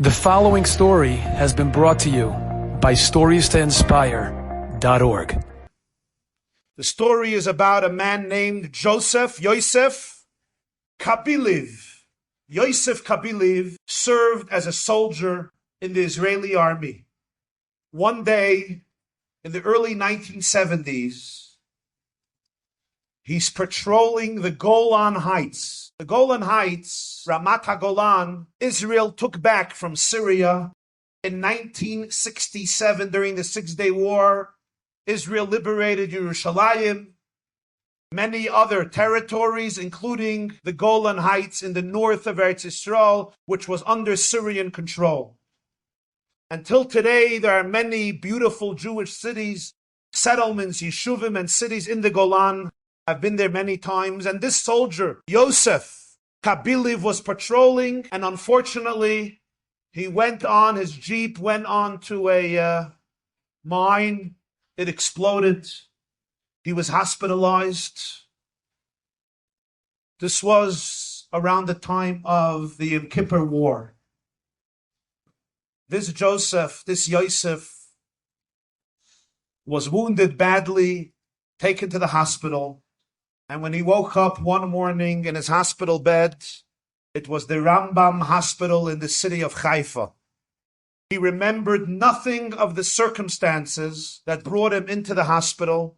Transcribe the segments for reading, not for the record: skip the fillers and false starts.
The following story has been brought to you by StoriesToInspire.org. The story is about a man named Yosef Kabiliv. Yosef Kabiliv served as a soldier in the Israeli army. One day in the early 1970s, he's patrolling the Golan Heights. The Golan Heights, Ramat HaGolan, Israel took back from Syria in 1967 during the Six-Day War. Israel liberated Yerushalayim, many other territories, including the Golan Heights in the north of Eretz Yisrael, which was under Syrian control. Until today, there are many beautiful Jewish cities, settlements, yeshuvim, and cities in the Golan. I've been there many times, and this soldier, Yosef Kabiliv, was patrolling, and unfortunately, his Jeep went on to a mine. It exploded. He was hospitalized. This was around the time of the Yom Kippur War. This Yosef, was wounded badly, taken to the hospital. And when he woke up one morning in his hospital bed, it was the Rambam hospital in the city of Haifa. He remembered nothing of the circumstances that brought him into the hospital.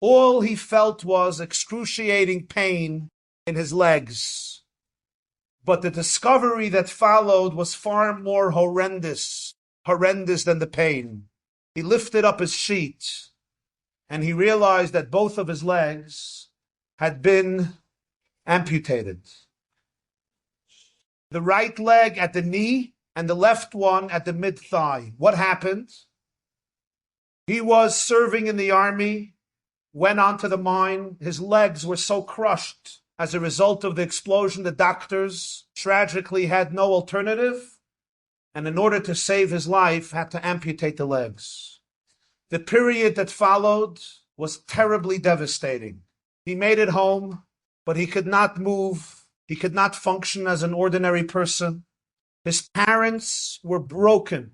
All he felt was excruciating pain in his legs. But the discovery that followed was far more horrendous than the pain. He lifted up his sheet and he realized that both of his legs had been amputated. The right leg at the knee and the left one at the mid-thigh. What happened? He was serving in the army, went onto the mine. His legs were so crushed as a result of the explosion, the doctors tragically had no alternative, and in order to save his life, had to amputate the legs. The period that followed was terribly devastating. He made it home, but he could not move. He could not function as an ordinary person. His parents were broken.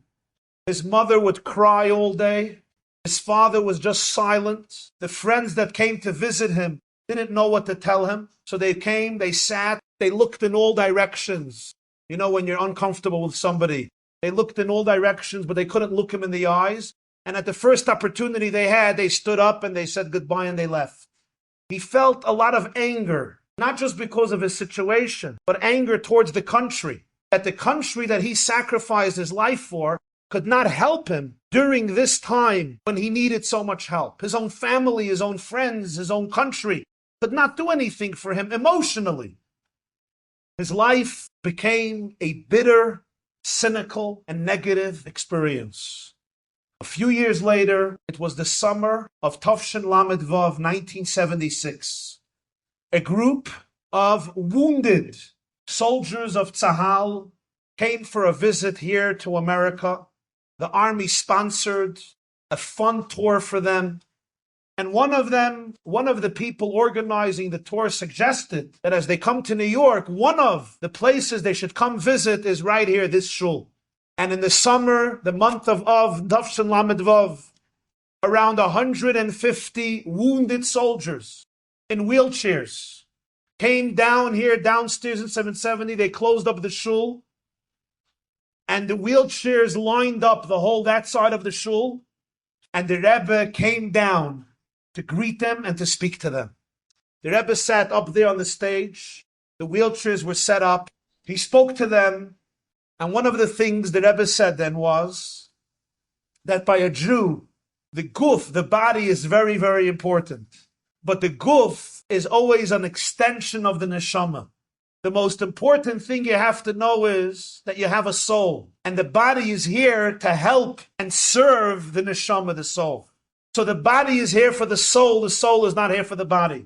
His mother would cry all day. His father was just silent. The friends that came to visit him didn't know what to tell him. So they came, they sat, they looked in all directions. You know, when you're uncomfortable with somebody, they looked in all directions, but they couldn't look him in the eyes. And at the first opportunity they had, they stood up and they said goodbye and they left. He felt a lot of anger, not just because of his situation, but anger towards the country. That the country that he sacrificed his life for could not help him during this time when he needed so much help. His own family, his own friends, his own country could not do anything for him emotionally. His life became a bitter, cynical, and negative experience. A few years later, it was the summer of Tafshin Lamed Vav 1976. A group of wounded soldiers of Tzahal came for a visit here to America. The army sponsored a fun tour for them. And one of the people organizing the tour suggested that as they come to New York, one of the places they should come visit is right here, this shul. And in the summer, the month of Tafshin Lamed Vav, around 150 wounded soldiers in wheelchairs came down here, downstairs in 770. They closed up the shul, and the wheelchairs lined up that side of the shul, and the Rebbe came down to greet them and to speak to them. The Rebbe sat up there on the stage. The wheelchairs were set up. He spoke to them. And one of the things the Rebbe said then was that by a Jew, the guf, the body, is very, very important. But the guf is always an extension of the neshama. The most important thing you have to know is that you have a soul. And the body is here to help and serve the neshama, the soul. So the body is here for the soul is not here for the body.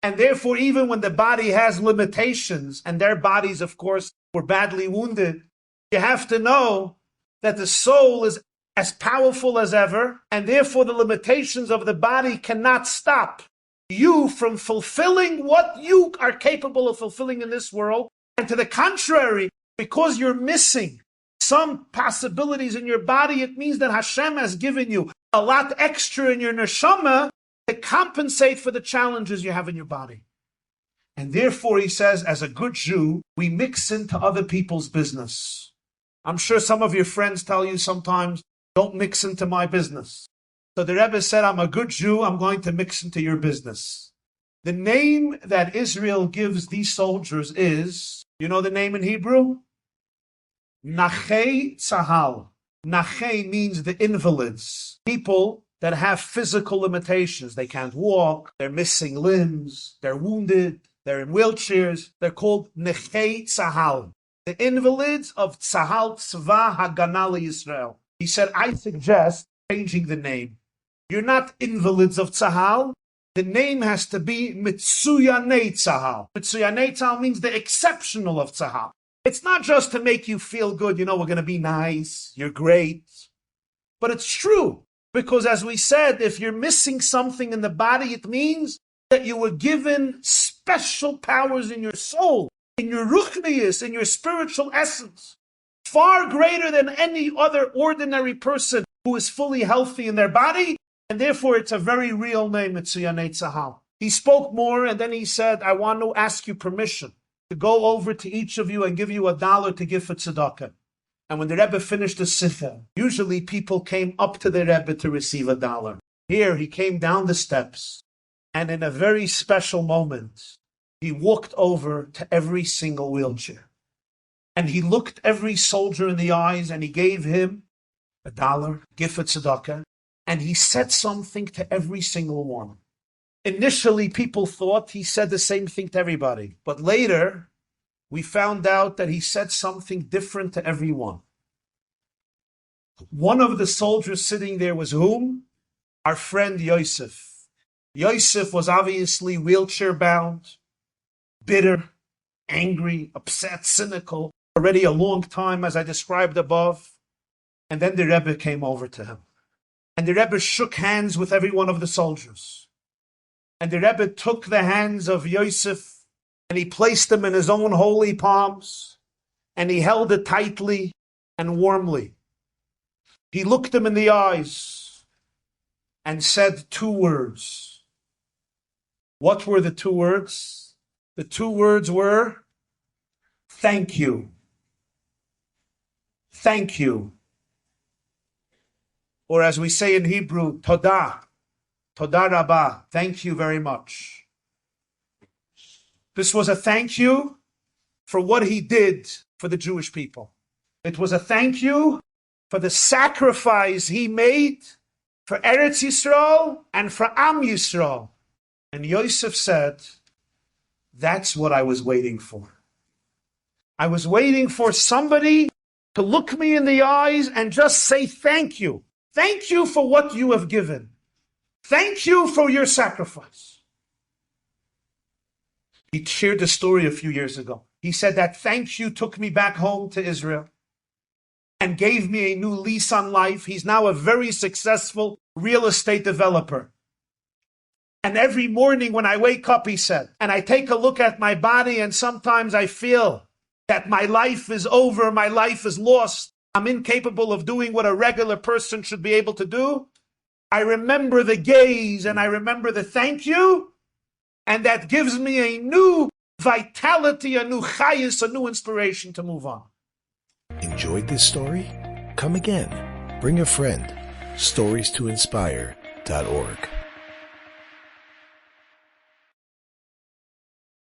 And therefore, even when the body has limitations, and their bodies, of course, were badly wounded, you have to know that the soul is as powerful as ever, and therefore the limitations of the body cannot stop you from fulfilling what you are capable of fulfilling in this world. And to the contrary, because you're missing some possibilities in your body, it means that Hashem has given you a lot extra in your neshama to compensate for the challenges you have in your body. And therefore, he says, as a good Jew, we mix into other people's business. I'm sure some of your friends tell you sometimes, don't mix into my business. So the Rebbe said, I'm a good Jew, I'm going to mix into your business. The name that Israel gives these soldiers is, you know the name in Hebrew? Nachei Tzahal. Nachei means the invalids, people that have physical limitations. They can't walk, they're missing limbs, they're wounded, they're in wheelchairs. They're called Nechei Tzahal, the invalids of Tzahal Tzva Hagana Yisrael. He said, I suggest changing the name. You're not invalids of Tzahal. The name has to be Mitsuyanei Tzahal. Mitsuyanei Tzahal means the exceptional of Tzahal. It's not just to make you feel good, we're going to be nice, you're great. But it's true, because as we said, if you're missing something in the body, it means that you were given special powers in your soul, in your ruchnius, in your spiritual essence, far greater than any other ordinary person who is fully healthy in their body, and therefore it's a very real name, Mitsuyanei Tzahal. He spoke more, and then he said, I want to ask you permission to go over to each of you and give you $1 to give for tzedakah. And when the Rebbe finished the sikha, usually people came up to the Rebbe to receive $1. Here he came down the steps, and in a very special moment, he walked over to every single wheelchair. And he looked every soldier in the eyes, and he gave him $1, gift for tzedakah, and he said something to every single one. Initially, people thought he said the same thing to everybody. But later, we found out that he said something different to everyone. One of the soldiers sitting there was whom? Our friend Yosef. Yosef was obviously wheelchair-bound, bitter, angry, upset, cynical, already a long time, as I described above. And then the Rebbe came over to him. And the Rebbe shook hands with every one of the soldiers. And the Rebbe took the hands of Yosef and he placed them in his own holy palms, and he held it tightly and warmly. He looked him in the eyes and said 2 words. What were the 2 words? The 2 words were, thank you. Thank you. Or as we say in Hebrew, Todah. Todah Rabbah. Thank you very much. This was a thank you for what he did for the Jewish people. It was a thank you for the sacrifice he made for Eretz Yisrael and for Am Yisrael. And Yosef said, that's what I was waiting for. I was waiting for somebody to look me in the eyes and just say thank you. Thank you for what you have given. Thank you for your sacrifice. He shared the story a few years ago. He said that thank you took me back home to Israel and gave me a new lease on life. He's now a very successful real estate developer. And every morning when I wake up, he said, and I take a look at my body, and sometimes I feel that my life is over, my life is lost. I'm incapable of doing what a regular person should be able to do. I remember the gaze and I remember the thank you, and that gives me a new vitality, a new chayus, a new inspiration to move on. Enjoyed this story? Come again. Bring a friend. StoriesToInspire.org